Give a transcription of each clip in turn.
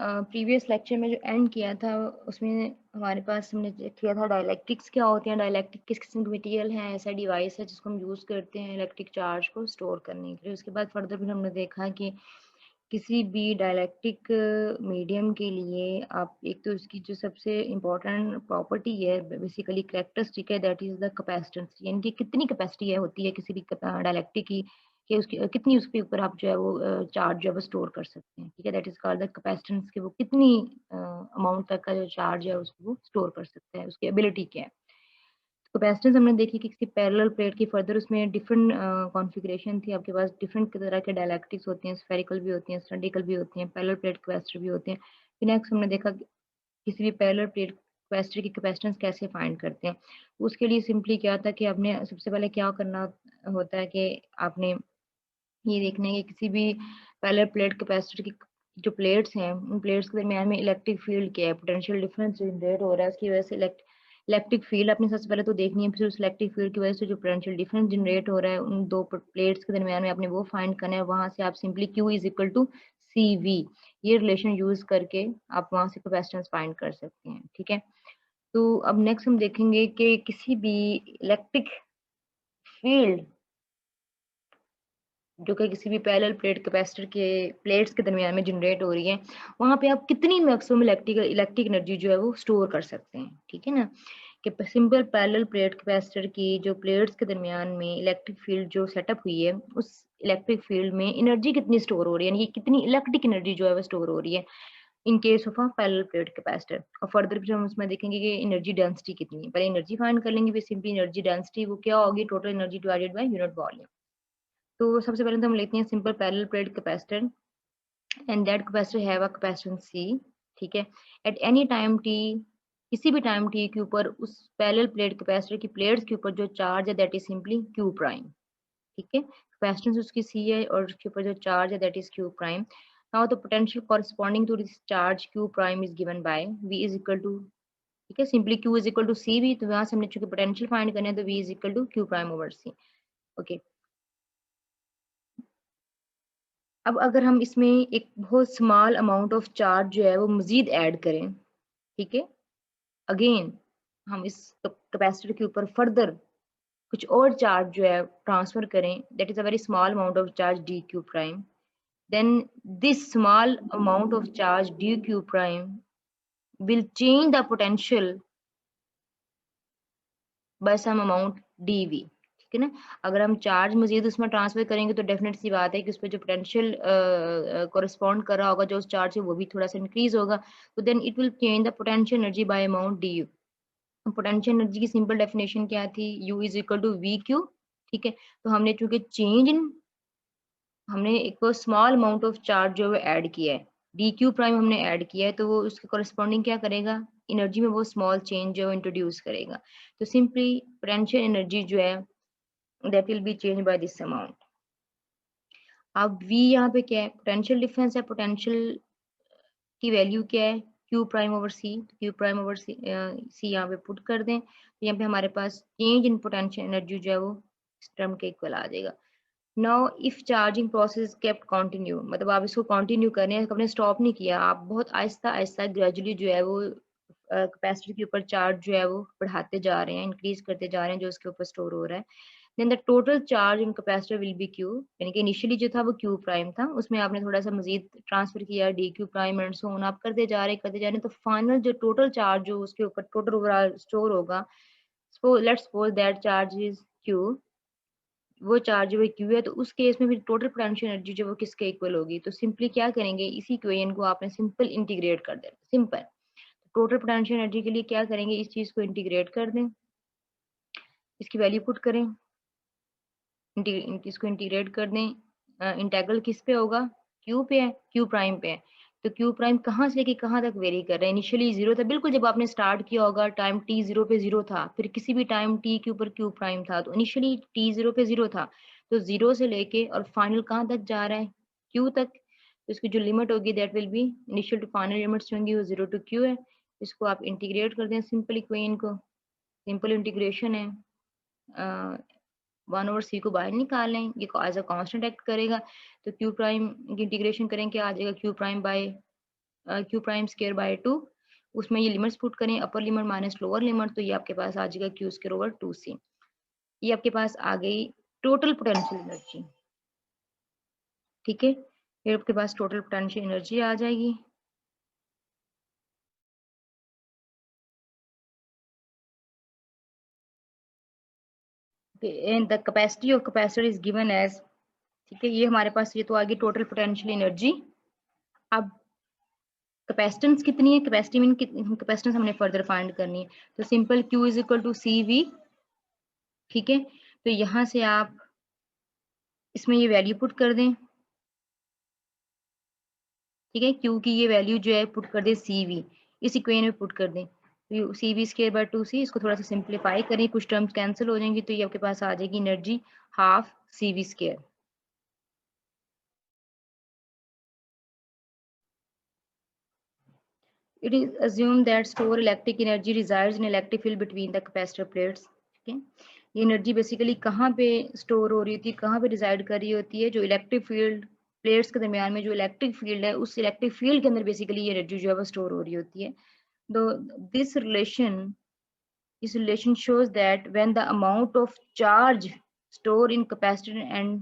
Previous lecture में जो and किया था उसमें हमारे पास हमने किया था डाइलेक्ट्रिक्स क्या होती हैं, डाइलेक्ट्रिक किस किस्म के मटेरियल हैं, ऐसा डिवाइस है जिसको हम यूज़ करते हैं इलेक्ट्रिक चार्ज को स्टोर करने के लिए। उसके बाद फर्दर फिर हमने देखा कि किसी भी डाइलेक्ट्रिक मीडियम के लिए आप एक तो उसकी जो सबसे इम्पोर्टेंट प्रॉपर्टी है बेसिकली कैरेक्टरिस्टिक है, दैट इज़ द कैपेसिटेंस, यानी कि कितनी कैपेसिटी है होती है किसी भी डाइलेक्ट्रिक की, कि उसकी कितनी उसके ऊपर आप जो है वो चार्ज जो है वो स्टोर कर सकते हैं, ठीक है? That is called the capacitance, कि वो कितनी अमाउंट तक का जो चार्ज है उसको वो स्टोर कर सकता है, उसकी एबिलिटी क्या है। कैपेसिटेंस हमने देखी कि किसी पैरेलल प्लेट की फर्दर उसमें डिफरेंट कॉन्फ़िगरेशन थी। आपके पास डिफरेंट तरह के डाइलेक्ट्रिक्स होती हैं, स्फेरिकल भी होती हैं, सिलिंड्रिकल भी होती हैं, पैरेलल प्लेट कैपेसिटर भी होते हैं। फिर नेक्स्ट हमने देखा कि किसी भी पैरेलल प्लेट कैपेसिटर की कैपेसिटेंस कैसे फाइंड करते हैं। उसके लिए सिंपली क्या था कि आपने सबसे पहले क्या करना होता है कि आपने ये देखना है कि किसी भी पैरेलल प्लेट कैपेसिटर की जो प्लेट्स हैं, उन प्लेट्स के दरमियान में इलेक्ट्रिक फील्ड क्या है, पोटेंशियल डिफरेंस जनरेट हो रहा है, उसकी वजह से इलेक्ट्रिक फील्ड आपने सबसे पहले तो देखनी है, फिर उस इलेक्ट्रिक फील्ड की वजह से जो पोटेंशियल डिफरेंस जनरेट हो रहा है, उन 2 प्लेट्स के दरमियान में आपने वो फाइंड करना है। वहाँ से आप simply Q is equal to CV ये रिलेशन यूज़ करके आप वहाँ से कैपेसिटेंस फाइंड कर सकते हैं, ठीक है? तो अब नेक्स्ट हम देखेंगे कि किसी भी इलेक्ट्रिक फील्ड जो कि किसी भी पैरेलल प्लेट कैपेसिटर के प्लेट्स के दरमियान में जनरेट हो रही है, वहाँ पे आप कितनी मैक्सिमम इलेक्ट्रिक एनर्जी जो है वो स्टोर कर सकते हैं, ठीक है ना? कि सिंपल पैरेलल प्लेट कैपेसिटर की जो प्लेट्स के दरमियान में इलेक्ट्रिक फील्ड जो सेटअप हुई है, उस इलेक्ट्रिक फील्ड में एनर्जी कितनी स्टोर हो रही है, यानी कि कितनी इलेक्ट्रिक एनर्जी जो है वो स्टोर हो रही है in case of a parallel plate capacitor. और फर्दर फिर हम उसमें देखेंगे कि एनर्जी डेंसिटी कितनी है। पहले एनर्जी फाइंड कर लेंगे, फिर सिंपली एनर्जी डेंसिटी वो क्या होगी, total energy divided by unit volume. तो सबसे पहले तो हम लेते हैं simple parallel plate capacitor and that capacitor have a capacitance C, ठीक है? एट एनी टाइम t, किसी भी टाइम t के ऊपर उस पैरेलल प्लेट कैपेसिटर की प्लेट्स के ऊपर जो चार्ज है that is simply Q prime, ठीक है? कैपेसिटेंस उसकी C है और उसके ऊपर जो चार्ज है that is Q prime. Now the potential corresponding to this charge Q prime is given by V is equal to, ठीक है? Simply Q is equal to C भी, तो यहाँ से हमने चूंकि पोटेंशियल फाइंड करना है तो V is equal to Q prime over C। Okay, अब अगर हम इसमें एक बहुत स्मॉल अमाउंट ऑफ चार्ज जो है वो मजीद ऐड करें, ठीक है? अगेन हम इस कैपेसिटर के ऊपर फर्दर कुछ और चार्ज जो है ट्रांसफर करें, that is a very small amount of charge D Q prime, then this small amount of charge D Q prime will change the potential by some amount dV, ठीक है ना? अगर हम चार्ज मजीद उसमें transfer करेंगे तो definite सी बात है कि उस पे जो पोटेंशियल कॉरेस्पॉन्ड कर रहा होगा जो उस चार्ज है वो भी थोड़ा सा इंक्रीज होगा, तो then it will change the potential energy by amount D. Potential energy की सिंपल डेफिनेशन क्या थी, U is equal to V Q, ठीक है? तो हमने चूंकि चेंज इन, हमने एक स्मॉल अमाउंट ऑफ चार्ज जो है ऐड किया है, डी क्यू प्राइम हमने ऐड किया है, तो वो उसके कॉरेस्पॉन्डिंग क्या करेगा, एनर्जी में वो स्मॉल चेंज जो इंट्रोड्यूस करेगा। तो सिंपली पोटेंशियल एनर्जी जो है that will B change by this amount. अब V यहाँ पे क्या है, पोटेंशियल डिफरेंस है, पोटेंशियल की वैल्यू क्या है, Q prime over C, Q prime over C यहाँ पे पुट कर दें, तो यहाँ पे हमारे पास चेंज इन पोटेंशियल एनर्जी जो है वो इस टर्म के इक्वल आ जाएगा। Now if charging process kept continue, मतलब आप इसको कंटिन्यू कर रहे हैं, आपने स्टॉप नहीं किया, आप बहुत आहिस्ता आहिस्ता ग्रेजुअली जो है वो कैपेसिटी के ऊपर चार्ज जो है वो बढ़ाते जा रहे हैं, इंक्रीज करते जा रहे हैं जो उसके ऊपर स्टोर हो रहा है, then the total charge in capacitor will be Q, यानी कि इनिशियली जो था वो Q प्राइम था, उसमें आपने थोड़ा सा मजीद ट्रांसफर किया D Q prime and so on, आप करते जा रहे हैं, तो फाइनल जो टोटल चार्ज जो उसके ऊपर टोटल ओवरऑल स्टोर होगा, let's suppose that charge is Q, वो चार्ज वो Q है, तो उस केस में फिर टोटल पोटेंशियल एनर्जी जो वो किसके इक्वल होगी, तो सिंपली क्या करेंगे, इसी इक्वेशन को आपने सिंपल इंटीग्रेट कर देना, सिंपल टोटल पोटेंशियल एनर्जी के लिए क्या करेंगे, इस चीज को इंटीग्रेट कर दें, इसकी वैल्यू पुट करें, इसको इंटीग्रेट कर दें, इंटेग्रल किस पे होगा, Q पे है, Q प्राइम पे है, तो Q प्राइम कहाँ से लेके कहाँ तक वेरी कर रहा है, इनिशियली जीरो था, बिल्कुल जब आपने स्टार्ट किया होगा टाइम t जीरो पे जीरो था, फिर किसी भी टाइम t के ऊपर Q प्राइम था, तो इनिशियली t जीरो पे जीरो था, तो जीरो से लेके और फाइनल कहाँ तक जा रहा है, Q तक, तो इसकी जो लिमिट होगी that will be initial to final limits होंगी वो 0 टू Q है, इसको आप इंटीग्रेट कर दें सिंपल इक्वेशन को, सिंपल इंटीग्रेशन है, 1/c को बाहर निकाल लें, ये एज अ कांस्टेंट एक्ट करेगा, तो Q प्राइम की इंटीग्रेशन करें क्या आ जाएगा, Q prime by Q prime square by 2, उसमें ये लिमिट्स पुट करें, upper limit minus lower limit, तो ये आपके पास आ जाएगा क्यू स्क्वायर ओवर 2c। ये आपके पास आ गई टोटल पोटेंशियल एनर्जी। ठीक है, फिर आपके पास टोटल पोटेंशियल एनर्जी आ जाएगी। And the capacity of capacitor is given as, ठीक है, ये हमारे पास ये तो आ गई टोटल पोटेंशियल एनर्जी। अब कैपेसिटेंस कितनी है, कैपेसिटी मीन कैपेसिटेंस हमने फर्दर फाइंड करनी है, तो simple Q is equal to C V. ठीक है, तो यहाँ से आप इसमें ये वैल्यू पुट कर दें। ठीक है, Q की ये वैल्यू जो है पुट कर दें सी वी, इस इक्वेशन में पुट कर दें, तो सी वी स्क्वायर बाय 2c, इसको थोड़ा सा सिंप्लीफाई करें, कुछ टर्म्स कैंसिल हो जाएंगी, तो ये आपके पास आ जाएगी energy half C V square. It is assumed that store electric energy resides in electric field between the capacitor plates. ठीक है, ये एनर्जी बेसिकली कहाँ पे स्टोर हो रही होती है, कहाँ पे रिजाइड कर रही होती है, जो इलेक्ट्रिक फील्ड प्लेट्स के दरमियान में जो इलेक्ट्रिक फील्ड है, उस इलेक्ट्रिक फील्ड के अंदर बेसिकली ये एनर्जी जो है वो स्टोर हो रही होती है। तो this relation shows that when the amount of charge stored in capacitor and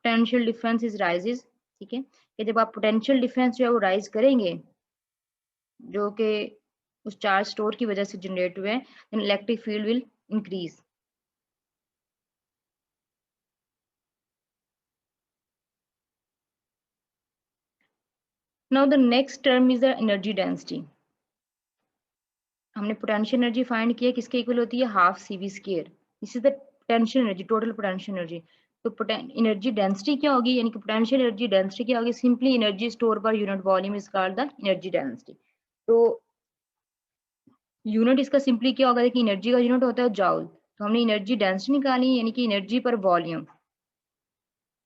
potential difference is rises, ठीक है, कि जब आप पोटेंशियल डिफरेंस जो है वो राइज करेंगे, जो कि उस चार्ज स्टोर की वजह से जनरेट हुए हैं, then electric field will increase. Now the next term is the energy density. हमने पोटेंशियल एनर्जी फाइंड किया, किसके इक्वल होती है, half C V square. This is the potential energy, total potential energy. तो एनर्जी डेंसिटी क्या होगी, यानी कि पोटेंशियल एनर्जी डेंसिटी क्या होगी, simply energy store per unit volume is called the energy density. तो यूनिट इसका सिंपली क्या होगा, देखिए एनर्जी का यूनिट होता है जॉल, तो हमने एनर्जी डेंसिटी निकाली, यानी कि एनर्जी पर वॉल्यूम,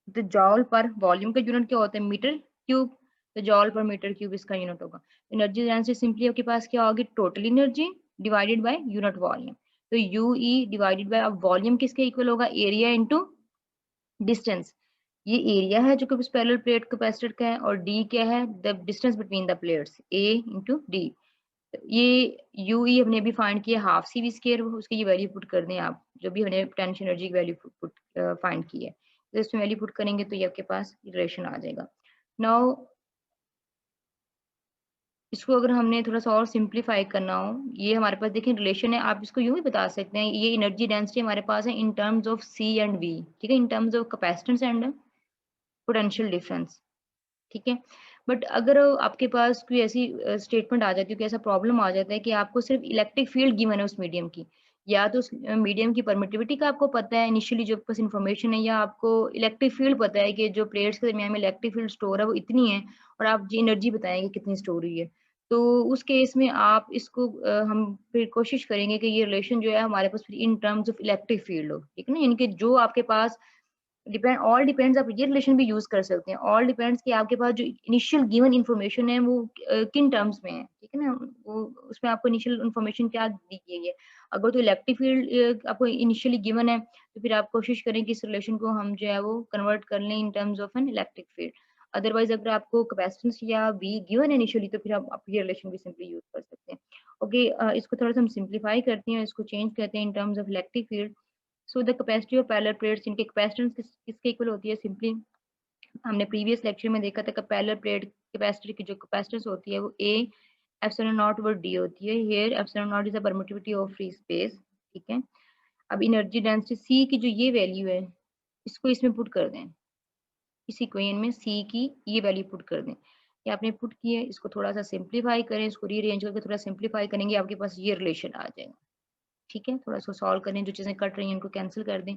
तो जॉल पर वॉल्यूम का यूनिट क्या होता है, मीटर क्यूब, तो जॉल पर मीटर क्यूब इसका यूनिट होगा। एनर्जी डेंसिटी सिंपली आपके पास क्या होगी, total energy divided by unit volume, तो यू ई डिवाइडेड बाय, अब वॉल्यूम किसके इक्वल होगा, एरिया इनटू डिस्टेंस। ये एरिया है जो कि पैरेलल प्लेट कैपेसिटर का है, और डी क्या है, the distance between the plates, A into D. ये यू ई हमने अभी फाइंड किया हाफ सी वी स्क्वायर, उसकी ये वैल्यू पुट कर दें आप, जो भी हमने पोटेंशियल एनर्जी की वैल्यू पुट फाइंड की है, तो इसमें वैल्यू पुट करेंगे तो ये आपके पास रिलेशन आ जाएगा। नाउ इसको अगर हमने थोड़ा सा और सिंप्लीफाई करना हो, ये हमारे पास देखिए रिलेशन है, आप इसको यूं भी बता सकते हैं, ये एनर्जी डेंसिटी हमारे पास है in terms of C and V, ठीक है, in terms of capacitance and potential difference. ठीक है, बट अगर आपके पास कोई ऐसी स्टेटमेंट आ जाती है कि ऐसा प्रॉब्लम आ जाता है कि आपको सिर्फ इलेक्ट्रिक फील्ड गिवन है उस मीडियम की, या तो उस मीडियम की परमिटिविटी का आपको पता है इनिशियली जो आपके पास इन्फॉर्मेशन है, या आपको इलेक्ट्रिक फील्ड पता है कि जो प्लेट्स के दरमियान में इलेक्ट्रिक फील्ड स्टोर है वो इतनी है, और आप जी एनर्जी बताएंगे कितनी स्टोर हुई है, तो उस केस में आप इसको हम फिर कोशिश करेंगे कि ये रिलेशन जो है हमारे पास फिर इन टर्म्स ऑफ इलेक्ट्रिक फील्ड हो, ठीक है ना, यानी कि जो आपके पास डिपेंड, ऑल डिपेंड्स, आप ये रिलेशन भी यूज कर सकते हैं, ऑल डिपेंड्स कि आपके पास जो इनिशियल गिवन इन्फॉर्मेशन है वो किन टर्म्स में है, ठीक है ना, वो उसमें आपको इनिशियल इन्फॉर्मेशन क्या दी गई है। अगर तो इलेक्ट्रिक फील्ड आपको इनिशियली गिवन है, तो फिर आप कोशिश करें कि इस रिलेशन को हम जो है वो कन्वर्ट कर लें इन terms of an electric field. Otherwise अगर आपको कैपेसिटेंस या वी गिवन है इनिशियली, तो फिर आप ये रिलेशन भी सिंपली यूज कर सकते हैं। ओके, इसको थोड़ा सा हम सिंप्लीफाई करते हैं, इसको चेंज करते हैं इन terms of electric field. So the capacity of parallel plates, इनकी कैपेसिटेंस किसके इक्वल होती है, सिंपली हमने प्रीवियस लेक्चर में देखा था कि पैरेलल प्लेट कैपेसिटर की जो कैपेसिटेंस होती है वो ए एप्सिलॉन नॉट ओवर डी होती है। Here epsilon not is the permittivity of free space. ठीक है, अब एनर्जी डेंसिटी सी की जो ये वैल्यू है, इसको इसमें पुट कर दें, इस इक्वेशन में सी की ये वैल्यू पुट कर दें। ये आपने पुट की है, इसको थोड़ा सा सिंप्लीफाई करें, इसको रीअरेंज करके थोड़ा सिंप्लीफाई करेंगे, आपके पास ये रिलेशन आ जाएगा। ठीक है, थोड़ा इसको सॉल्व करें, जो चीजें कट रही हैं उनको कैंसिल कर दें।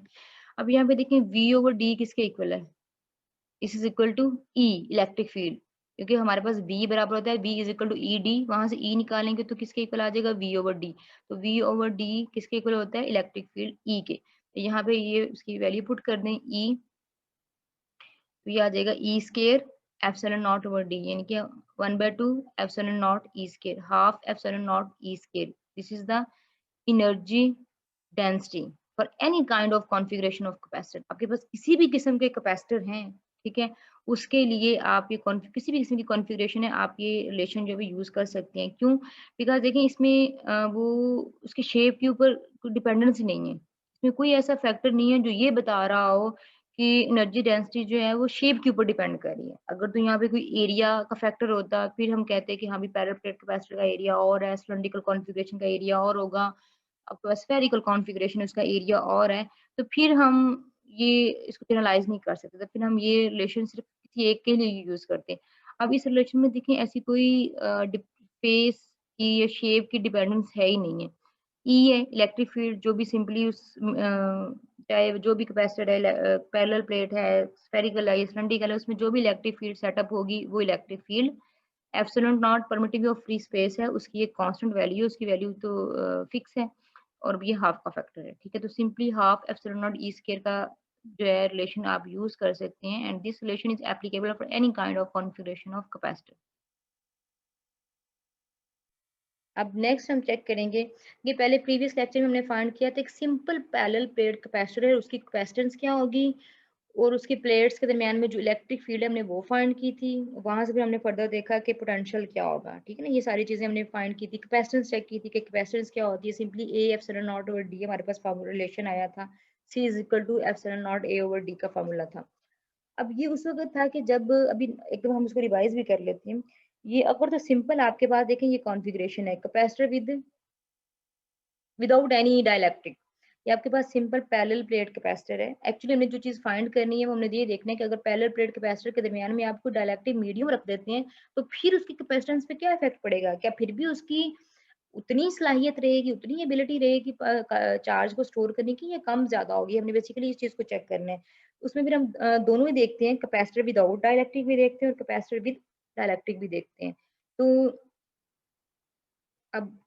अब यहाँ पे देखें V ओवर D किसके इक्वल है, इस is equal to E, electric field, क्योंकि हमारे पास V बराबर होता है V is equal to E D, वहां से E निकालेंगे तो किसके इक्वल आ जाएगा, V ओवर D। तो V ओवर D किसके इक्वल होता है, इलेक्ट्रिक फील्ड E के, तो यहाँ पे ये उसकी वैल्यू पुट कर दें E, तो ये आ जाएगा E square epsilon naught over D, यानी कि 1/2 epsilon not E square, half epsilon not E square. This is the energy density for any kind of configuration of capacitor. आपके पास किसी भी किस्म के कैपेसिटर हैं, ठीक है, उसके लिए आप ये किसी भी किस्म की कॉन्फ़िगरेशन है, आप ये रिलेशन जो है यूज़ कर सकते हैं। क्यों? बिकॉज़ देखिए इसमें वो उसकी शेप के ऊपर कोई डिपेंडेंसी नहीं है। इसमें कोई ऐसा फैक्टर नहीं है जो ये बता रहा हो कि एनर्जी डेंसिटी जो है वो शेप के ऊपर डिपेंड कर रही है। अगर तो यहाँ पे कोई एरिया का फैक्टर होता, फिर हम कहते हैं कि हाँ, भी पैरेलल प्लेट कैपेसिटर का एरिया और है, सिलिंड्रिकल कॉन्फ़िगरेशन का एरिया और होगा, आपके स्फेरिकल कॉन्फ़िगरेशन उसका एरिया और है, तो फिर हम ये इसको जनरलाइज़ नहीं कर सकते, तो फिर हम ये रिलेशन सिर्फ़ किसी एक के लिए यूज़ करते हैं। अब इस रिलेशन में देखिए ऐसी कोई फेस की या शेप की डिपेंडेंस है ही नहीं है। ई है इलेक्ट्रिक फील्ड जो भी सिंपली चाहे जो भी कैपेसिटर है पैरेलल प्लेट है, स्फेरिकल है या सिलिंड्रिकल है, उसमें जो भी इलेक्ट्रिक फील्ड सेटअप होगी वो electric field epsilon not permittivity of free space है, उसकी एक कांस्टेंट वैल्यू है, उसकी वैल्यू तो फिक्स है और ये हाफ का फैक्टर है, ठीक है? तो simply half epsilon naught E square का जो है रिलेशन आप यूज़ कर सकते हैं and this relation is applicable for any kind of configuration of capacitor. अब नेक्स्ट हम चेक करेंगे, ये पहले प्रीवियस लेक्चर में हमने फाइंड किया था एक सिंपल पैरेलल प्लेट कैपेसिटर है, उसकी कैपेसिटेंस क्या होगी और उसकी प्लेट्स के दरमियान में जो इलेक्ट्रिक फील्ड है हमने वो फाइंड की थी। वहां से फिर हमने फर्दर देखा कि पोटेंशियल क्या होगा, ठीक है ना? ये सारी चीजें हमने फाइंड की थी। कैपेसिटेंस चेक की थी कि कैपेसिटेंस क्या होती है, simply A epsilon naught over D हमारे पास फार्मूला रिलेशन आया था, C is equal to epsilon naught A over D का फार्मूला था। अब ये उस वक़्त था कि जब अभी एकदम हम उसको रिवाइज़ भी कर लेते हैं। ये अगर तो सिंपल आपके पास देखें ये कॉन्फ़िगरेशन है कैपेसिटर विदाउट एनी डाइलेक्ट्रिक। ये आपके पास सिंपल पैरेलल प्लेट कैपेसिटर है। एक्चुअली हमने जो चीज़ फाइंड करनी है वो हमने ये देखना है कि अगर पैरेलल प्लेट कैपेसिटर के दरमियान में आप कोई डाइलेक्ट्रिक मीडियम रख देते हैं, तो फिर उसकी कैपेसिटेंस पे क्या इफ़ेक्ट पड़ेगा? क्या फिर भी उसकी उतनी सलाहियत रहेगी, उतनी एबिलिटी रहेगी चार्ज को स्टोर करने की या कम ज़्यादा होगी? हमने बेसिकली इस चीज़ को चेक करना है। उसमें फिर हम दोनों ही देखते हैं, कैपेसिटर विदाउट डाइलेक्ट्रिक भी देखते हैं और कैपेसिटर विद डाइलेक्ट्रिक भी देखते हैं। तो अब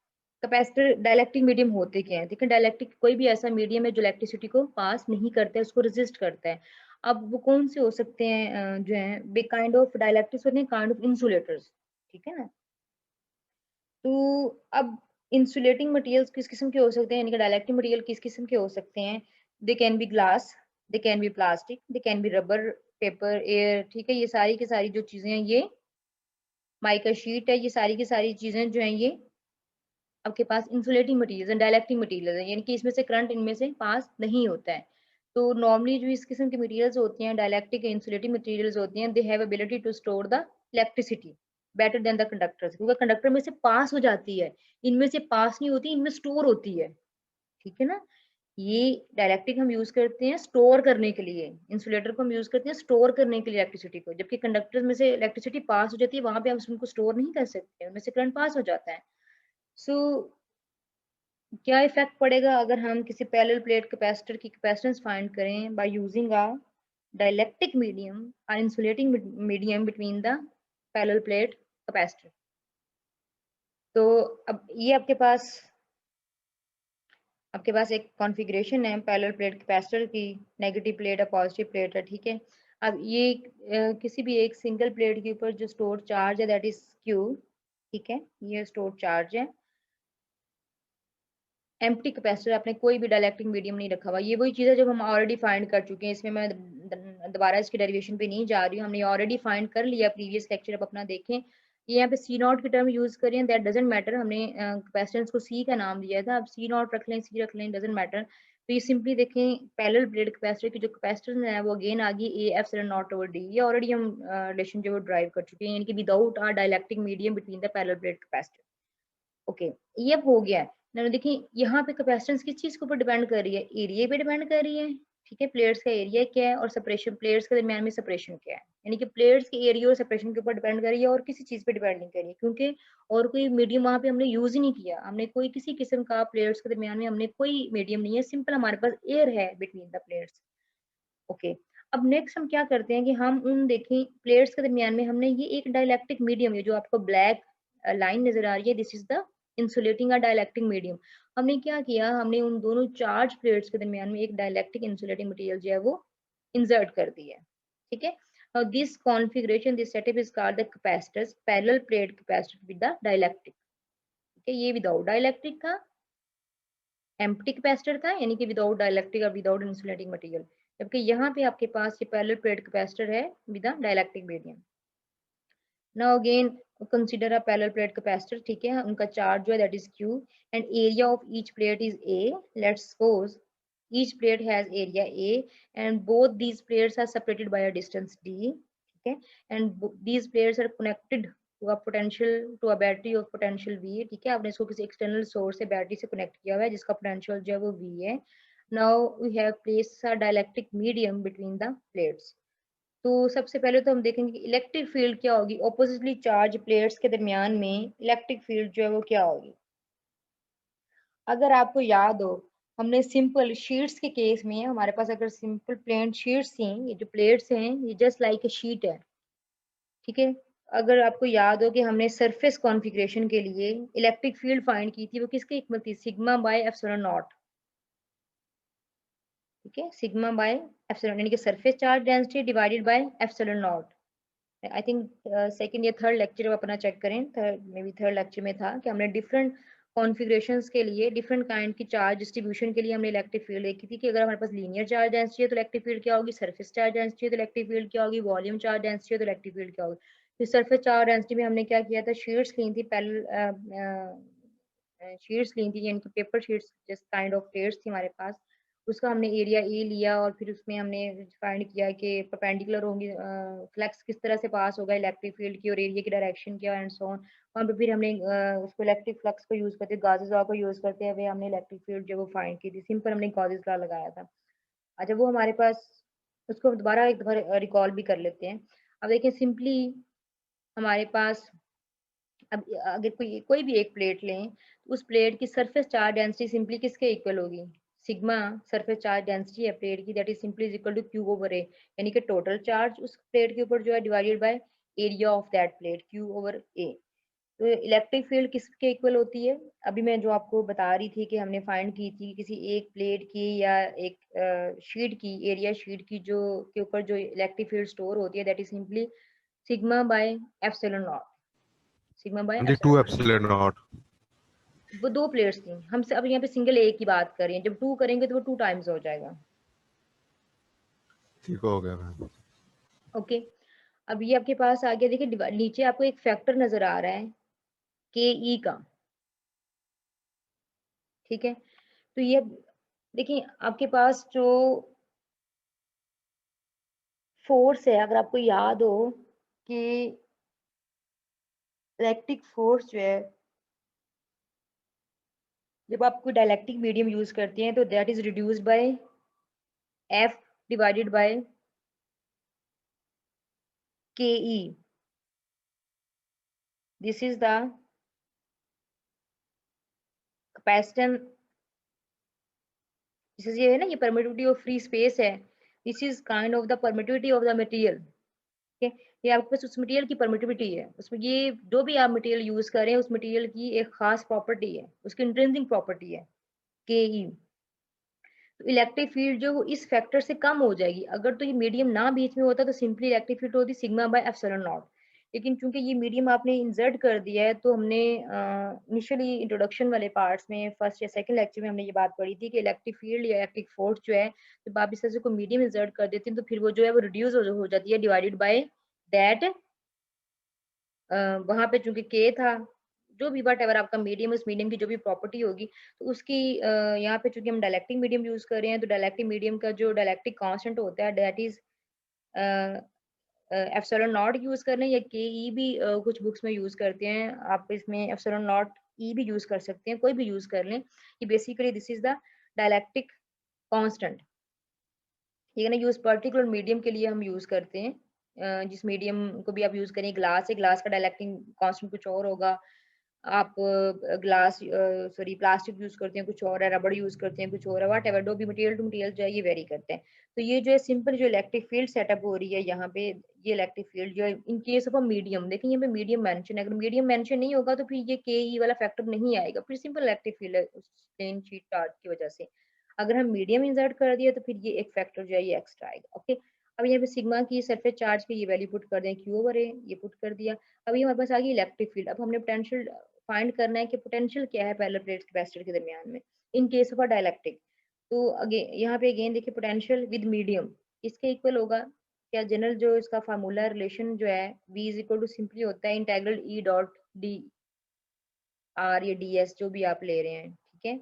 कैपेसिटर डाइलेक्ट्रिक मीडियम होते क्या हैं? देखिए डाइलेक्ट्रिक कोई भी ऐसा मीडियम है जो इलेक्ट्रिसिटी को पास नहीं करता है, उसको रेज़िस्ट करता है। अब वो कौन से हो सकते हैं जो हैं बे काइंड ऑफ डाइलेक्ट्रिक्स होते हैं, काइंड ऑफ इंसुलेटर्स, ठीक है ना? तो अब इंसुलेटिंग मटेरियल्स किस किस्म के हो सकते हैं, यानी कि डाइलेक्ट्रिक मटेरियल किस किस्म के हो सकते हैं? They can be glass, they can be plastic, they can be rubber, paper, air, ठीक है? ये सारी की सारी जो चीज़ें हैं ये माइका शीट है, ये सारी की सारी चीज़ें जो हैं ये आपके पास insulating materials and dielectric materials हैं, यानी कि इसमें से करंट इनमें से पास नहीं होता है। तो नॉर्मली जो इस किस्म के मटेरियल्स होती हैं, डाइलेक्ट्रिक इंसुलेटिंग मटेरियल्स होती हैं, they have ability to store the electricity better than the conductors, क्योंकि कंडक्टर में से पास हो जाती है, इनमें से पास नहीं होती, इनमें स्टोर होती है, ठीक है ना? ये डाइलेक्ट्रिक हम यूज करते हैं स्टोर करने के लिए, इंसुलेटर को हम यूज करते हैं स्टोर करने के लिए इलेक्ट्रिसिटी को, जबकि कंडक्टर में से इलेक्ट्रिसिटी पास हो जाती है, वहां पे हम उनको स्टोर नहीं कर सकते, उनमें से करंट पास हो जाता है। सो क्या इफेक्ट पड़ेगा अगर हम किसी पैरेलल प्लेट कैपेसिटर की कैपेसिटेंस फाइंड करें by using a dielectric medium और insulating medium between the parallel plate capacitor? तो अब ये आपके पास एक कॉन्फ़िगरेशन है पैरेलल प्लेट कैपेसिटर की, नेगेटिव प्लेट है, पॉजिटिव प्लेट है, ठीक है? अब ये किसी भी एक सिंगल प्लेट के ऊपर जो स्टोर्ड चार्ज है दैट इज क्यू, ठीक है? ये स्टोर्ड चार्ज है। एम्प्टी कैपेसिटर, आपने कोई भी डाइलेक्ट्रिक मीडियम नहीं रखा हुआ। ये वही चीज़ है जो हम ऑलरेडी फाइंड कर चुके हैं, इसमें मैं दोबारा इसकी डेरिवेशन पे नहीं जा रही हूँ, हमने ऑलरेडी फाइंड कर लिया प्रीवियस लेक्चर, आप अपना देखें। ये यहाँ पे सी नॉट की टर्म यूज करें, दैट डजेंट मैटर, हमने कैपेसिटेंस को सी का नाम दिया था, अब सी नॉट रख लें, सी रख लें, डजेंट मैटर। तो ये सिंपली देखें पैरेलल प्लेट कैपेसिटर की जो कैपेसिटेंस है वो अगेन आ गई A epsilon naught over D, ये ऑलरेडी हम रिलेशन जो वो ड्राइव कर चुके हैं, यानी कि without our dielectric medium between the parallel plate capacitor. Okay, ये अब हो गया है। now देखिए यहाँ पे कैपेसिटेंस किस चीज के ऊपर डिपेंड कर रही है, एरिया पे डिपेंड कर रही है, ठीक है? प्लेट्स का एरिया क्या है और सेपरेशन प्लेट्स के दरमियान में सेपरेशन क्या है, यानी कि प्लेट्स के एरिया और सेपरेशन के ऊपर डिपेंड कर रही है और किसी चीज पे डिपेंड नहीं कर रही है, क्योंकि और कोई मीडियम वहां पे हमने यूज ही नहीं किया, हमने कोई किसी किस्म का प्लेट्स के दरमियान में हमने कोई मीडियम नहीं है, सिंपल हमारे पास एयर है बिटवीन द प्लेट्स। ओके, अब नेक्स्ट हम क्या करते हैं कि हम उन देखें प्लेट्स के दरमियान में हमने ये एक डाइलेक्ट्रिक मीडियम, ये जो आपको ब्लैक लाइन नजर आ रही है, this is the insulating a dielectric medium. हमने क्या किया, हमने उन दोनों चार्ज प्लेट्स के दरमियान में एक डाइलेक्ट्रिक इंसुलेटिंग मटेरियल जो है वो इंसर्ट कर दिया है, ठीक है? Now this configuration, this setup is called the capacitors, parallel plate capacitor with the dielectric, ठीक है? ये विदाउट डाइलेक्ट्रिक था, एम्प्टी कैपेसिटर था, यानी कि विदाउट डाइलेक्ट्रिक और विदाउट इंसुलेटिंग मटेरियल। जबकि यहाँ पे आपके पास ये पैरेलल प्लेट कैपेसिटर है with a dielectric medium. Now again consider a parallel plate capacitor, ठीक है, उनका चार्ज जो है that is Q and area of each plate is A। Let's suppose each plate has area A and both these plates are separated by a distance D, ठीक है, and these plates are connected to a potential to a battery of potential V, ठीक है, आपने इसको किसी external source से battery से connect किया हुआ है जिसका पोटेंशियल जो है वो V है। Now we have placed a dielectric medium between the plates. तो सबसे पहले तो हम देखेंगे कि इलेक्ट्रिक फील्ड क्या होगी ऑपोजिटली चार्ज प्लेट्स के दरमियान में, इलेक्ट्रिक फील्ड जो है वो क्या होगी। अगर आपको याद हो, हमने सिंपल शीट्स के केस में हमारे पास अगर सिंपल प्लेन शीट्स थी, ये जो प्लेट्स हैं ये जस्ट लाइक ए शीट है, ठीक है। अगर आपको याद हो कि हमने सरफेस कॉन्फ़िगरेशन के लिए इलेक्ट्रिक फील्ड फाइंड की थी, वो किसकी इक्वल थी, सिग्मा बाय एप्सिलॉन नॉट, ठीक है, सिग्मा बाय एप्सिलॉन यानी कि surface charge density divided by epsilon not. I think second या थर्ड लेक्चर जब अपना चेक करें, third may be third lecture में था कि हमने डिफरेंट कॉन्फ़िगरेशंस के लिए डिफरेंट काइंड की चार्ज डिस्ट्रीब्यूशन के लिए हमने इलेक्ट्रिक फील्ड देखी थी कि अगर हमारे पास लीनियर चार्ज डेंसिटी है तो इलेक्ट्रिक फील्ड क्या होगी, सरफेस चार्ज डेंसिटी है तो इलेक्ट्रिक फील्ड क्या होगी, वॉल्यूम चार्ज डेंसिटी है तो इलेक्ट्रिक फील्ड क्या होगी। तो सरफेस चार्ज डेंसिटी में हमने क्या किया था, शीट्स ली थी शीट्स ली थी यानी कि पेपर शीट्स जिस काइंड ऑफ प्लेट्स थी हमारे पास, उसका हमने एरिया ए लिया और फिर उसमें हमने फाइंड किया कि परपेंडिकुलर होंगी फ्लक्स किस तरह से पास होगा इलेक्ट्रिक फील्ड की और एरिया की डायरेक्शन क्या एंड सो ऑन। वहाँ पे फिर हमने उसको इलेक्ट्रिक फ्लक्स को यूज़ करते गाउस लॉ को यूज़ करते हुए हमने इलेक्ट्रिक फील्ड जो वो फाइंड की थी, सिंपल हमने गाउस लॉ लगाया था। अच्छा वो हमारे पास उसको दोबारा एक दफा रिकॉल भी कर लेते हैं। अब देखिए सिंपली हमारे पास अब अगर कोई कोई भी एक प्लेट लें, तो उस प्लेट की सरफेस चार्ज डेंसिटी सिंपली किसके इक्वल होगी, सिग्मा सरफेस चार्ज डेंसिटी है प्लेट की that is simply is equal to Q over A, यानी कि टोटल चार्ज उस प्लेट के ऊपर जो है divided by area of that plate Q over A. तो इलेक्ट्रिक फील्ड किसके इक्वल होती है, अभी मैं जो आपको बता रही थी कि हमने फाइंड की थी किसी एक प्लेट की या एक शीट की एरिया शीट की जो के ऊपर जो इलेक्ट्रिक फील्ड स्टोर होती है that is simply sigma by epsilon naught, sigma by G epsilon two naught. Epsilon naught. वो दो प्लेयर्स थी, हम अब यहाँ पे सिंगल एक की बात कर रहे हैं, जब टू करेंगे तो वो टू टाइम्स हो जाएगा। ठीक हो गया मैम। ओके, अब ये आपके पास आ गया, देखिए नीचे आपको एक फैक्टर नजर आ रहा है के ई का, ठीक है। तो ये देखिए आपके पास जो फोर्स है, अगर आपको याद हो कि इलेक्ट्रिक फोर्स जो है जब आप कोई डाइलेक्ट्रिक मीडियम यूज करते हैं तो that is reduced by F divided by के ई, दिस इज द कैपेसिटेंस, जैसे ये है ना, ये परमिटिविटी ऑफ फ्री स्पेस है, this is kind of the permittivity of the material, ठीक है। ये आपके पास उस मटेरियल की परमिटिविटी है, उसमें ये जो भी आप मटेरियल यूज करें उस मटेरियल की एक खास प्रॉपर्टी है, उसकी इंट्रिंसिक प्रॉपर्टी है के ई। तो इलेक्ट्रिक फील्ड जो वो इस फैक्टर से कम हो जाएगी, अगर तो ये मीडियम ना बीच में होता तो सिंपली इलेक्ट्रिक फील्ड होती सिग्मा बाय एप्सिलॉन नॉट। लेकिन चूंकि ये मीडियम आपने इंसर्ट कर दिया है तो हमने इनिशियली इंट्रोडक्शन वाले पार्ट्स में फर्स्ट या सेकंड लेक्चर में हमने ये बात पढ़ी थी कि इलेक्ट्रिक फील्ड या इलेक्ट्रिक फोर्स जो है जब आप इस तरह से कोई मीडियम इंसर्ट कर देते हैं तो फिर वो जो है वो रिड्यूस हो जाती है डिवाइडेड बाय दैट, वहां पे चूंकि के था, जो भी वट एवर आपका मीडियम, उस मीडियम की जो भी प्रॉपर्टी होगी तो उसकी यहाँ पे चूंकि हम डाइलेक्ट्रिक मीडियम यूज कर रहे हैं तो डाइलेक्ट्रिक मीडियम का जो डाइलेक्ट्रिक कांस्टेंट होता है that is epsilon not use कर रहे हैं, या के ई भी कुछ बुक्स में यूज करते हैं, आप इसमें एप्सिलॉन नॉट ई भी यूज कर सकते हैं, कोई भी यूज कर लें। ये basically this is the dielectric constant, ठीक है ना, यूज पर्टिकुलर मीडियम के लिए हम यूज करते हैं। जिस मीडियम को भी आप यूज करें, ग्लास है, ग्लास का डाइलेक्ट्रिक कांस्टेंट कुछ और होगा, आप ग्लास सॉरी प्लास्टिक यूज करते हैं कुछ और है, रबड़ यूज करते हैं कुछ और है, व्हाटएवर जो भी मटेरियल टू मटेरियल जो है ये वेरी करते हैं। तो ये जो है सिंपल जो इलेक्ट्रिक फील्ड सेटअप हो रही है यहाँ पे, ये इलेक्ट्रिक फील्ड जो है in case of a medium, देखिए यहाँ पे मीडियम मेंशन है, अगर मीडियम मेंशन नहीं होगा तो फिर ये के ई वाला फैक्टर नहीं आएगा, फिर सिंपल इलेक्ट्रिक फील्ड है उस प्लेन शीट चार्ज की वजह से। अगर हम मीडियम इंसर्ट कर दिया तो फिर ये एक फैक्टर जो है ये एक्स्ट्रा आएगा। ओके, अब यहाँ पे सिग्मा की सरफेस चार्ज की ये वैल्यू पुट कर दें क्यू ओवर ए, ये पुट कर दिया। अभी हमारे पास आ गई इलेक्ट्रिक फील्ड, अब हमने पोटेंशियल फाइंड करना है कि पोटेंशियल क्या है पैरेलल प्लेट्स कैपेसिटर के दरमियान में in case of a dielectric. तो यहाँ पे अगेन देखिए पोटेंशियल विद मीडियम इसके इक्वल होगा क्या? जनरल जो इसका फार्मूला रिलेशन जो है v is equal to simply होता है integral E dot D R या डी एस जो भी आप ले रहे हैं, ठीक है।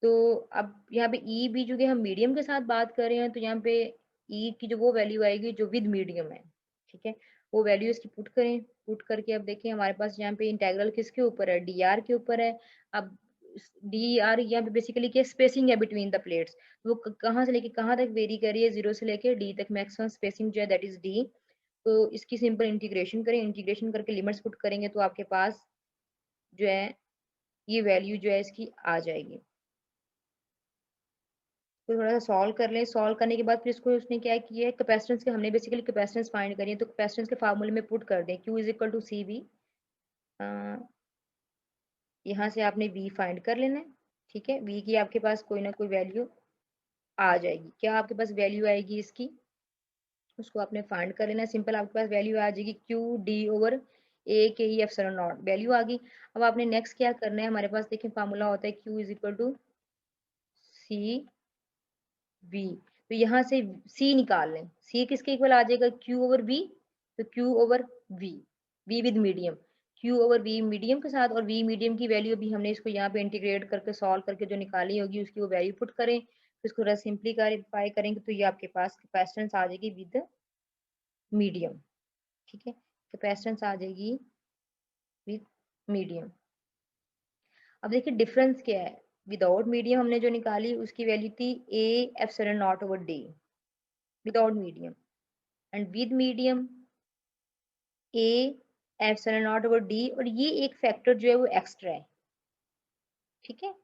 तो अब यहाँ पे ई भी चूंकि हम मीडियम के साथ बात कर रहे हैं तो यहाँ पे ई की जो वो वैल्यू आएगी जो विद मीडियम है, ठीक है। वो वैल्यू इसकी पुट करें, पुट करके अब देखें हमारे पास यहाँ पे इंटेग्रल किसके ऊपर है? डी आर के ऊपर है। अब डी आर यहाँ पे बेसिकली क्या स्पेसिंग है बिटवीन द प्लेट्स, वो कहाँ से लेके कहाँ तक वेरी कर रही है? 0 से लेके डी तक मैक्सिमम स्पेसिंग जो है दैट इज डी। तो इसकी सिंपल इंटीग्रेशन करें, इंटीग्रेशन करके लिमिट्स पुट करेंगे तो आपके पास जो है ये वैल्यू जो है इसकी आ जाएगी। तो थोड़ा-सा सॉल्व कर लें, सॉल्व करने के बाद फिर इसको उसने क्या किया है कैपेसिटेंस के हमने बेसिकली कैपेसिटेंस फाइंड करी है, तो कैपेसिटेंस के फार्मूले में पुट कर दें Q is equal to CV। Uh, यहाँ से आपने V फाइंड कर लेना है, ठीक है? V की आपके पास कोई ना कोई वैल्यू आ जाएगी। क्या आपके पास वैल्यू आएगी इसकी? उसको आपने फाइंड कर लेना है, सिंपल आपके पास वैल्यू आ जाएगी QD ओवर A के ही एप्सिलॉन नॉट वैल्यू आ गई। अब आपने नेक्स्ट क्या करना है, हमारे पास देखिए फार्मूला होता है Q is equal to CV। तो यहाँ से सी निकाल लें, सी किसके इक्वल आ जाएगा? Q over V. तो Q over V, V with medium, Q over V medium के साथ, और वी मीडियम की वैल्यू अभी हमने इसको यहाँ पे इंटीग्रेट करके सॉल्व करके जो निकाली होगी उसकी वो वैल्यू पुट करें, फिर इसको सिंप्लीफाई करेंगे तो ये आपके पास कैपेसिटेंस आ जाएगी विद मीडियम, ठीक है। कैपेसिटेंस आ जाएगी विद मीडियम। अब देखिए डिफरेंस क्या है, विदाउट मीडियम हमने जो निकाली उसकी वैल्यू थी ए epsilon naught over D without medium, and with medium A epsilon naught over D, और ये एक फैक्टर जो है वो एक्स्ट्रा है, ठीक है।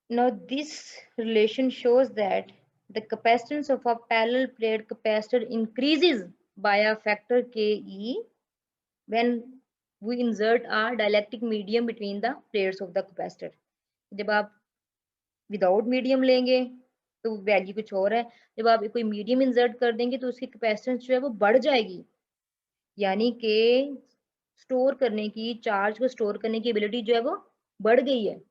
Now this relation shows that the capacitance of a parallel plate capacitor increases by a factor ke when we insert a dielectric medium between the plates of the capacitor। जब आप without medium लेंगे तो value कुछ और है, जब आप कोई मीडियम इंसर्ट कर देंगे तो उसकी कैपेसिटेंस जो है वो बढ़ जाएगी, यानी कि स्टोर करने की, चार्ज को स्टोर करने की एबिलिटी जो है वो बढ़ गई है।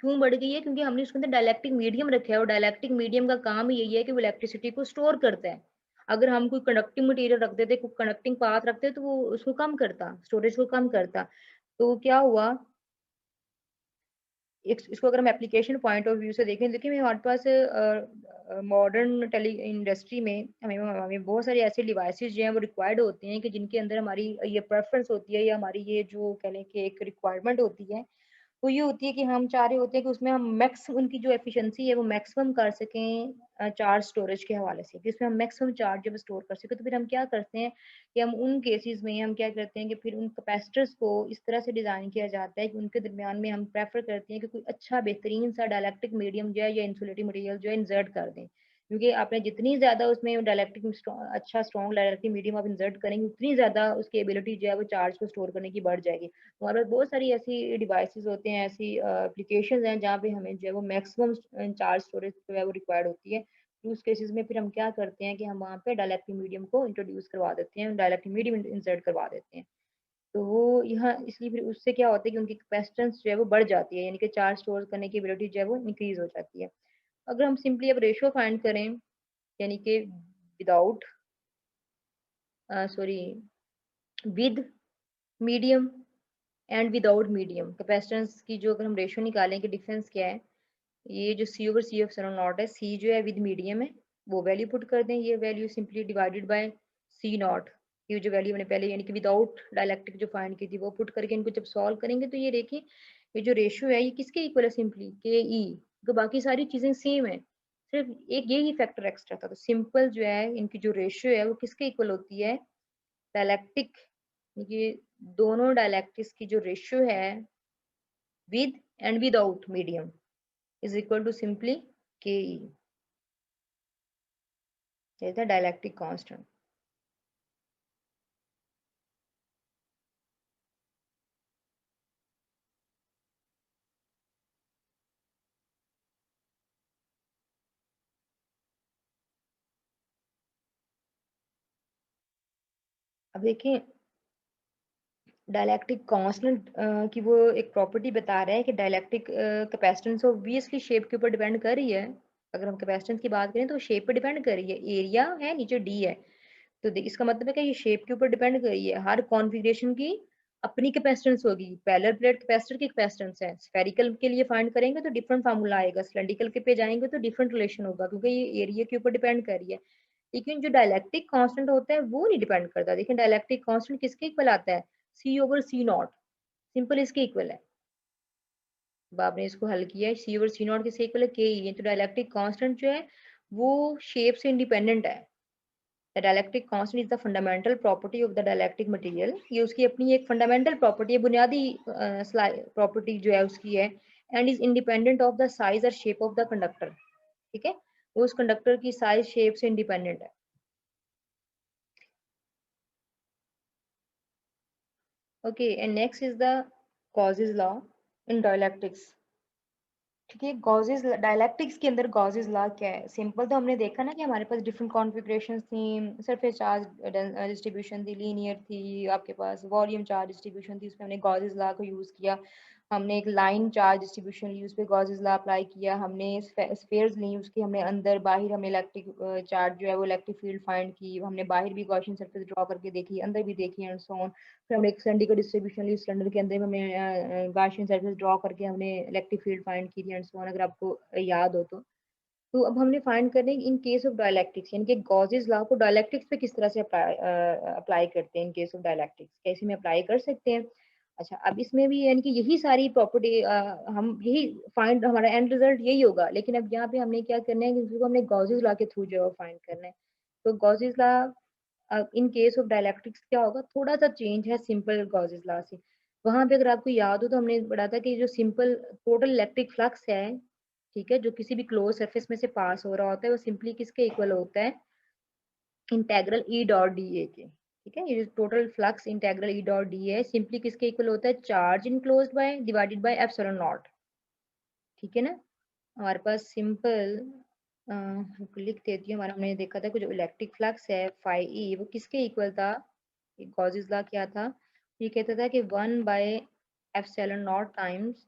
क्यों बढ़ गई है? क्योंकि हमने उसके अंदर डाइलेक्ट्रिक मीडियम रखा है, और डाइलेक्ट्रिक मीडियम का काम ही यही है कि वो इलेक्ट्रिसिटी को स्टोर करता है। अगर हम कोई कंडक्टिंग मटेरियल रख देते, कोई कंडक्टिंग पाथ रखते तो वो उसको कम करता, स्टोरेज को कम करता। तो क्या हुआ, इसको अगर हम एप्लीकेशन पॉइंट ऑफ व्यू से देखें, देखिए हमारे पास मॉडर्न टेली इंडस्ट्री में हमें हमें बहुत सारे ऐसे डिवाइसेस जो हैं वो रिक्वायर्ड होते हैं कि जिनके अंदर हमारी ये प्रेफरेंस होती है या हमारी ये जो कह लें कि एक रिक्वायरमेंट होती है, वो ये होती है कि हम चाह रहे होते हैं कि उसमें हम मैक्स उनकी जो एफिशिएंसी है वो मैक्सिमम कर सकें चार्ज स्टोरेज के हवाले से, कि उसमें हम मैक्सिमम चार्ज जब स्टोर कर सकें। तो फिर हम क्या करते हैं कि हम उन केसेस में हम क्या करते हैं कि फिर उन कैपेसिटर्स को इस तरह से डिज़ाइन किया जाता है कि उनके दरमियान में हम प्रेफर करते हैं कि कोई अच्छा बेहतरीन सा डाइलेक्ट्रिक मीडियम जो है या इंसुलेटिंग मटेरियल जो है इंसर्ट कर दें, क्योंकि आपने जितनी ज़्यादा उसमें डाइलेक्ट्रिक अच्छा स्ट्रॉन्ग डाइलेक्ट्रिक मीडियम आप इंसर्ट करेंगे उतनी ज़्यादा उसकी एबिलिटी जो है वो चार्ज को स्टोर करने की बढ़ जाएगी। हमारे पास बहुत सारी ऐसी डिवाइसेस होते हैं, ऐसी एप्लीकेशंस हैं जहाँ पे हमें जो है वो मैक्सिमम चार्ज स्टोरेज जो है वो रिक्वायर्ड होती है। तो उस केसेस में फिर हम क्या करते हैं कि हम वहाँ पे डाइलेक्ट्रिक मीडियम को इंट्रोड्यूस करवा देते हैं, डाइलेक्ट्रिक मीडियम इंसर्ट करवा देते हैं। तो वो यहाँ इसलिए फिर उससे क्या होता है कि उनकी कैपेसिटेंस जो है वो बढ़ जाती है, यानी कि चार्ज स्टोर करने की एबिलिटी जो है वो इंक्रीज हो जाती है। अगर हम सिंपली अब रेशियो फाइंड करें, यानी कि without sorry with medium and without medium capacitance की जो अगर हम रेशियो निकालें कि डिफरेंस क्या है, ये जो सी ओवर सी एप्सिलॉन नॉट है, सी जो है विद मीडियम है वो वैल्यू पुट कर दें, ये value simply divided by C naught, ये जो वैल्यू मैंने पहले यानी कि विदाउट डाइलेक्ट्रिक जो फाइंड की थी वो पुट करके इनको जब सॉल्व करेंगे तो ये देखिए ये जो रेशियो है ये किसके इक्वल है? सिंपली के ई, तो बाकी सारी चीजें सेम है, सिर्फ एक यही फैक्टर एक्स्ट्रा था। तो सिंपल जो है इनकी जो रेशियो है वो किसके इक्वल होती है? डाइलेक्ट्रिक, ये दोनों डाइलेक्ट्रिक्स की जो रेशियो है with and without medium is equal to simply Ke. That is the dielectric constant. अब देखिए डाइलेक्ट्रिक कांस्टेंट की वो एक प्रॉपर्टी बता रहा है कि डाइलेक्ट्रिक कैपेसिटेंस ऑब्वियसली शेप के ऊपर डिपेंड कर रही है। अगर हम कैपेसिटेंस की बात करें तो शेप पे डिपेंड कर रही है, एरिया है नीचे डी है, तो इसका मतलब है कि ये शेप के ऊपर डिपेंड कर रही है। हर कॉन्फ़िगरेशन की अपनी कैपेसिटेंस होगी। पैरेलल प्लेट कैपेसिटर की कैपेसिटेंस है, स्फेरिकल के लिए फाइंड करेंगे तो डिफरेंट फार्मूला आएगा, सिलिंड्रिकल के पे जाएंगे तो डिफरेंट रिलेशन होगा, क्योंकि ये एरिया के ऊपर डिपेंड कर रही है। लेकिन जो डाइलेक्ट्रिक कांस्टेंट होता है वो नहीं डिपेंड करता। देखिए डाइलेक्ट्रिक कांस्टेंट किसके इक्वल आता है, सी ओवर सी नॉट, सिंपल इसके इक्वल है। अब आपने इसको हल किया है, सी ओवर सी नॉट किसके इक्वल है, के ई है। तो डाइलेक्ट्रिक कांस्टेंट जो है वो शेप से इंडिपेंडेंट है। The dielectric constant is the fundamental property of the dielectric material. ये उसकी अपनी एक फंडामेंटल प्रॉपर्टी है, बुनियादी प्रॉपर्टी जो है उसकी है। And is independent of the size और शेप ऑफ द कंडक्टर। ठीक है, वो उस कंडक्टर की साइज शेप से इंडिपेंडेंट है। Okay, and next is the Gauss's law in dielectrics. ठीक है, गॉसेस डाइलेक्ट्रिक्स के अंदर गॉसेस लॉ क्या है, सिंपल तो हमने देखा ना कि हमारे पास डिफरेंट कॉन्फ़िगरेशंस थी, सरफेस चार्ज डिस्ट्रीब्यूशन थी, लीनियर थी, आपके पास वॉल्यूम चार्ज डिस्ट्रीब्यूशन थी, उसमें हमने गॉसेस लॉ को यूज़ किया। हमने एक लाइन चार्ज डिस्ट्रीब्यूशन ली, उस पर गॉसेस लॉ अप्लाई किया। हमने स्फेयर्स ली, उसके हमने अंदर बाहर हमने इलेक्ट्रिक चार्ज जो है वो इलेक्ट्रिक फील्ड फाइंड की। हमने बाहर भी गॉसियन सरफेस ड्रॉ करके देखी, अंदर भी देखी एंड सो ऑन। फिर हमने एक सिलेंडर का डिस्ट्रीब्यूशन ली, सिलेंडर के अंदर हमने गॉसियन सरफेस ड्रॉ करके हमने इलेक्ट्रिक फील्ड फाइंड की थी एंड सो ऑन, अगर आपको याद हो तो। तो अब हमने फाइंड करना है इन केस ऑफ डाइलेक्ट्रिक्स, यानी कि गॉसेस लॉ को डाइलेक्ट्रिक्स पे किस तरह से अप्लाई करते हैं इन केस ऑफ डाइलेक्ट्रिक्स, कैसे में अप्लाई कर सकते हैं। अच्छा, अब इसमें भी यानी कि यही सारी प्रॉपर्टी हम यही फाइंड, हमारा एंड रिजल्ट यही होगा, लेकिन अब यहाँ पे हमने क्या करना है कि इसको हमने गॉसेस लॉ के थ्रू जो है फाइंड करना है। तो Gauss's law in case of dielectrics क्या होगा, थोड़ा सा चेंज है सिंपल गॉसेस लॉ से। वहां पे अगर आपको याद हो तो हमने पढ़ा था कि जो सिंपल टोटल इलेक्ट्रिक फ्लक्स है, ठीक है, जो किसी भी क्लोज सरफेस में से पास हो रहा होता है, वो सिंपली किसके इक्वल होता है, integral E dot D A के। ठीक है, ये जो total flux integral E dot D है सिंपली किसके इक्वल होता है, charge enclosed by divided by epsilon not. ठीक है ना, हमारे पास सिंपल लिख देती हूँ। हमारा हमने देखा था कि जो इलेक्ट्रिक फ्लक्स है फाई ई वो किसके इक्वल था, गॉसेस लॉ क्या था, ये कहता था कि 1 bye epsilon not times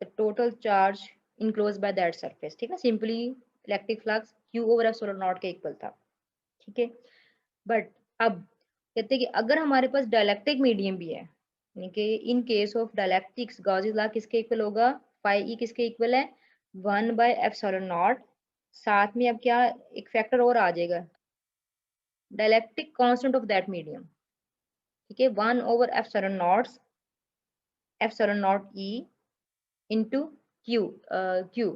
the total charge enclosed bye that surface. ठीक है, simply electric flux Q over epsilon not के इक्वल था। ठीक है, बट अब कहते हैं कि अगर हमारे पास डाइलेक्ट्रिक मीडियम भी है, यानी कि in case of dielectrics Gauss's law किसके इक्वल होगा, फाई ई किसके इक्वल है, 1/एप्सिलॉन नॉट। साथ में अब क्या एक फैक्टर और आ जाएगा, dielectric constant of that medium. ठीक है, one by epsilon naught, epsilon naught E into Q, Q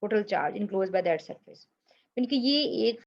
total charge enclose by that surface. यानी कि ये एक